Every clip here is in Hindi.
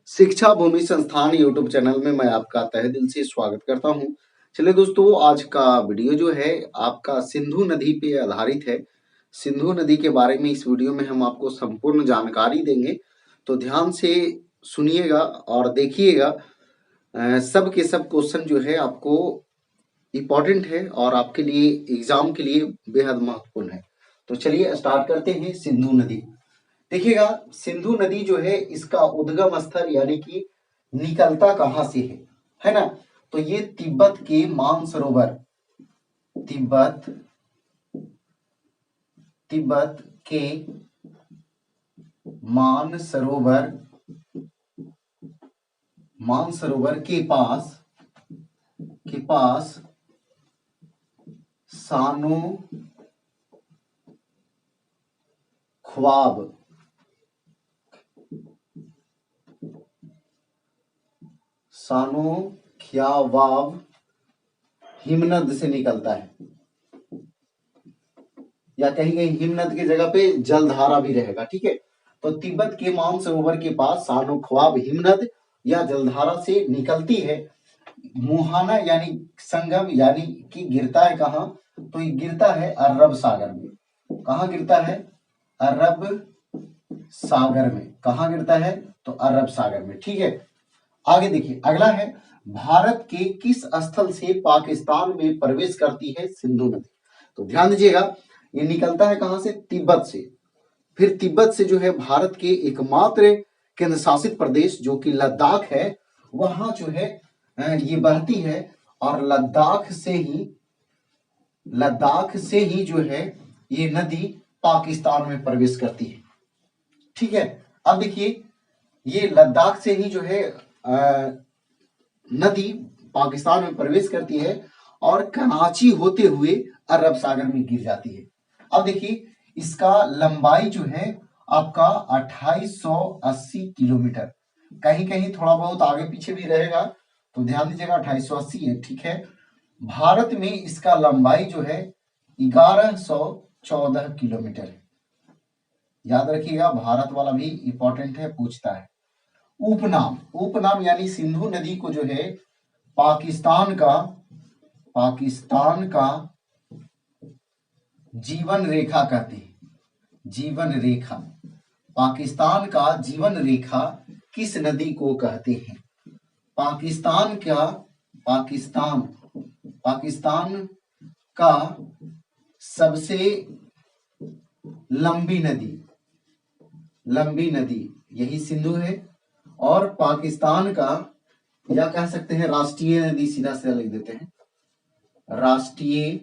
शिक्षा भूमि संस्थान यूट्यूब चैनल में मैं आपका तहे दिल से स्वागत करता हूं। चलिए दोस्तों, आज का वीडियो जो है आपका सिंधु नदी पे आधारित है। सिंधु नदी के बारे में इस वीडियो में हम आपको संपूर्ण जानकारी देंगे, तो ध्यान से सुनिएगा और देखिएगा। सब के सब क्वेश्चन जो है आपको इम्पोर्टेंट है और आपके लिए एग्जाम के लिए बेहद महत्वपूर्ण है। तो चलिए स्टार्ट करते हैं। सिंधु नदी देखिएगा, सिंधु नदी जो है इसका उद्गम स्थल यानी कि निकलता कहां से है ना। तो ये तिब्बत के मानसरोवर, तिब्बत तिब्बत के मानसरोवर के पास सानो ख्वाब हिमनद से निकलता है, या कहीं कहीं हिमनद की जगह पे जलधारा भी रहेगा। ठीक है, तो तिब्बत के मानसरोवर के पास सानो ख्वाब हिमनद या जलधारा से निकलती है। मुहाना यानी संगम यानी कि गिरता है कहाँ, तो ये गिरता है अरब सागर में। कहाँ गिरता है? अरब सागर में। कहाँ गिरता है? तो अरब सागर में। ठीक है, आगे देखिए, अगला है भारत के किस स्थल से पाकिस्तान में प्रवेश करती है सिंधु नदी। तो ध्यान दीजिएगा, ये निकलता है कहां से? तिब्बत से। फिर तिब्बत से जो है भारत के एकमात्र केंद्र शासित प्रदेश जो कि लद्दाख है, वहां जो है ये बहती है और लद्दाख से ही जो है ये नदी पाकिस्तान में प्रवेश करती है। ठीक है, अब देखिए, ये लद्दाख से ही जो है नदी पाकिस्तान में प्रवेश करती है और कराची होते हुए अरब सागर में गिर जाती है। अब देखिए, इसका लंबाई जो है आपका 2880 किलोमीटर। कहीं कहीं थोड़ा बहुत आगे पीछे भी रहेगा, तो ध्यान दीजिएगा 2880 है। ठीक है, भारत में इसका लंबाई जो है 1114 किलोमीटर है। याद रखिएगा, भारत वाला भी इंपॉर्टेंट है, पूछता है। उपनाम यानी सिंधु नदी को जो है पाकिस्तान का जीवन रेखा कहते हैं। जीवन रेखा, पाकिस्तान का जीवन रेखा किस नदी को कहते हैं? पाकिस्तान का सबसे लंबी नदी यही सिंधु है, और पाकिस्तान का, या कह सकते हैं राष्ट्रीय नदी, सीधा सीधा लिख देते हैं राष्ट्रीय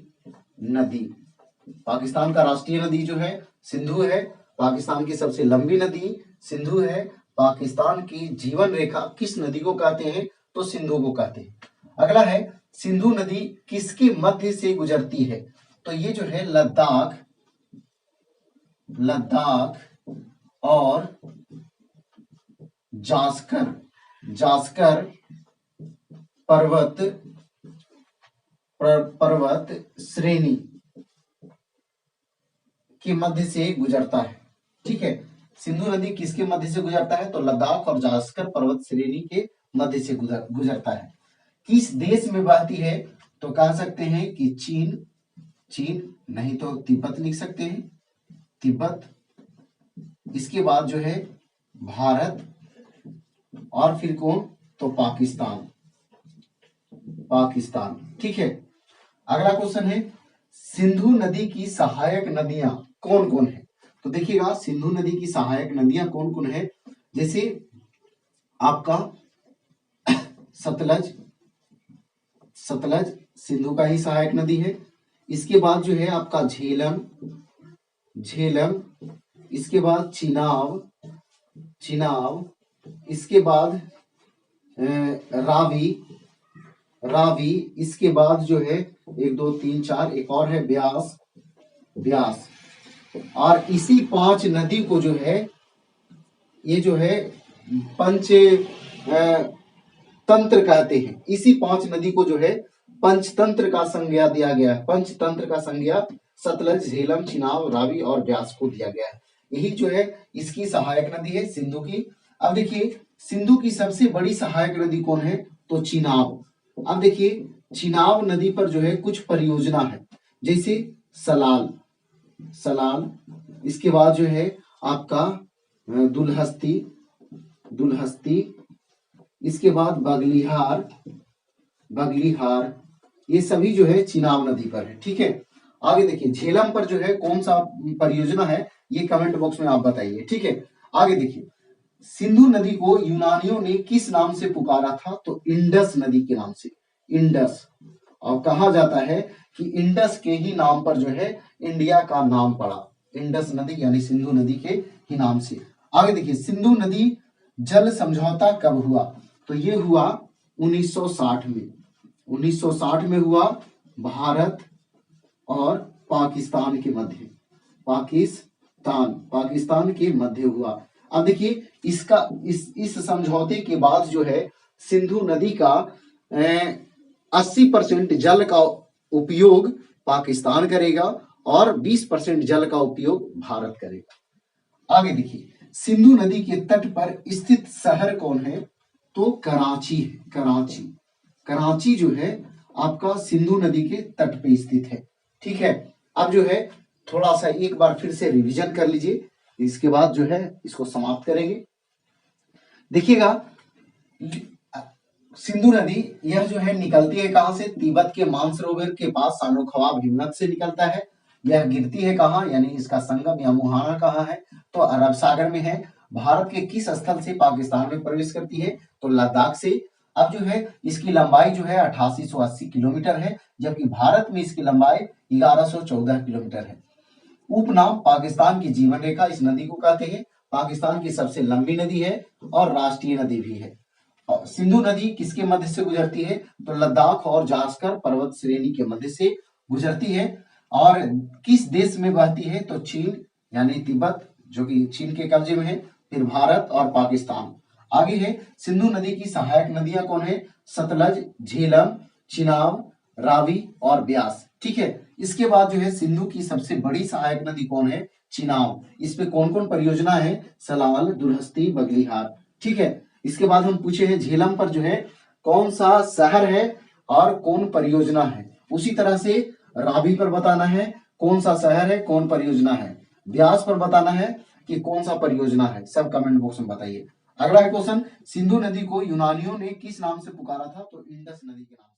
नदी। पाकिस्तान का राष्ट्रीय नदी जो है सिंधु है, पाकिस्तान की सबसे लंबी नदी सिंधु है। पाकिस्तान की जीवन रेखा किस नदी को कहते हैं? तो सिंधु को कहते हैं। अगला है, सिंधु नदी किसके मध्य से गुजरती है? तो ये जो है लद्दाख और जास्कर पर्वत श्रेणी के मध्य से गुजरता है। ठीक है, सिंधु नदी किसके मध्य से गुजरता है? तो लद्दाख और जास्कर पर्वत श्रेणी के मध्य से गुजरता है। किस देश में बहती है? तो कह सकते हैं कि चीन, नहीं तो तिब्बत लिख सकते हैं, तिब्बत। इसके बाद जो है भारत, और फिर कौन? तो पाकिस्तान। ठीक है, अगला क्वेश्चन है, सिंधु नदी की सहायक नदियां कौन कौन है? तो देखिएगा, सिंधु नदी की सहायक नदियां कौन कौन है? जैसे आपका सतलज सिंधु का ही सहायक नदी है। इसके बाद जो है आपका झेलम, इसके बाद चिनाब, इसके बाद रावी, इसके बाद जो है 1 2 3 4 एक और है ब्यास। और इसी 5 नदी को जो है ये जो है पंच तंत्र कहते हैं। इसी 5 नदी को जो है पंचतंत्र का संज्ञा दिया गया है। पंचतंत्र का संज्ञा सतलज, झेलम, चिनाब, रावी और ब्यास को दिया गया है। यही जो है इसकी सहायक नदी है सिंधु की। अब देखिए, सिंधु की सबसे बड़ी सहायक नदी कौन है? तो चिनाब। अब देखिए चिनाब नदी पर जो है कुछ परियोजना है, जैसे सलाल, सलाल, इसके बाद जो है आपका दुलहस्ती, दुलहस्ती, इसके बाद बगलिहार, बगलिहार, ये सभी जो है चिनाब नदी पर है। ठीक है, आगे देखिए झेलम पर जो है कौन सा परियोजना है, ये कमेंट बॉक्स में आप बताइए। ठीक है, आगे देखिए सिंधु नदी को यूनानियों ने किस नाम से पुकारा था? तो इंडस नदी के नाम से, इंडस। और कहा जाता है कि इंडस के ही नाम पर जो है इंडिया का नाम पड़ा, इंडस नदी यानी सिंधु नदी के ही नाम से। आगे देखिए सिंधु नदी जल समझौता कब हुआ? तो ये हुआ 1960 में, 1960 में हुआ भारत और पाकिस्तान के मध्य, पाकिस्तान के मध्य हुआ। अब देखिए इसका इस समझौते के बाद जो है सिंधु नदी का 80% जल का उपयोग पाकिस्तान करेगा और 20% जल का उपयोग भारत करेगा। आगे देखिए सिंधु नदी के तट पर स्थित शहर कौन है? तो कराची है, कराची। कराची जो है आपका सिंधु नदी के तट पे स्थित है। ठीक है, अब जो है थोड़ा सा एक बार फिर से रिवीजन कर लीजिए, इसके बाद जो है इसको समाप्त करेंगे। देखिएगा सिंधु नदी यह जो है निकलती है कहां से? तिब्बत के मानसरोवर के पास सानोखवाब हिमनद से निकलता है। यह गिरती है कहां, यानी इसका संगम या मुहाना कहां है? तो अरब सागर में है। भारत के किस स्थल से पाकिस्तान में प्रवेश करती है? तो लद्दाख से। अब जो है इसकी लंबाई जो है 8880 किलोमीटर है, जबकि भारत में इसकी लंबाई 1114 किलोमीटर है। उपनाम पाकिस्तान की जीवन रेखा इस नदी को कहते हैं। पाकिस्तान की सबसे लंबी नदी है और राष्ट्रीय नदी भी है। और सिंधु नदी किसके मध्य से गुजरती है? तो लद्दाख और जास्कर पर्वत श्रेणी के मध्य से गुजरती है। और किस देश में बहती है? तो चीन यानी तिब्बत जो कि चीन के कब्जे में है, फिर भारत और पाकिस्तान। आगे है सिंधु नदी की सहायक नदियां कौन है? सतलज, झेलम, चिनाब, रावी और ब्यास। ठीक है, इसके बाद जो है सिंधु की सबसे बड़ी सहायक नदी कौन है? चिनाब। इस पे कौन कौन परियोजना है? सलाल, दुलहस्ती, बगलिहार। ठीक है, इसके बाद हम पूछे हैं झेलम पर जो है कौन सा शहर है और कौन परियोजना है। उसी तरह से रावी पर बताना है कौन सा शहर है, कौन परियोजना है। ब्यास पर बताना है कि कौन सा परियोजना है। सब कमेंट बॉक्स में बताइए। अगला क्वेश्चन, सिंधु नदी को यूनानियों ने किस नाम से पुकारा था? तो इंडस नदी के नाम से।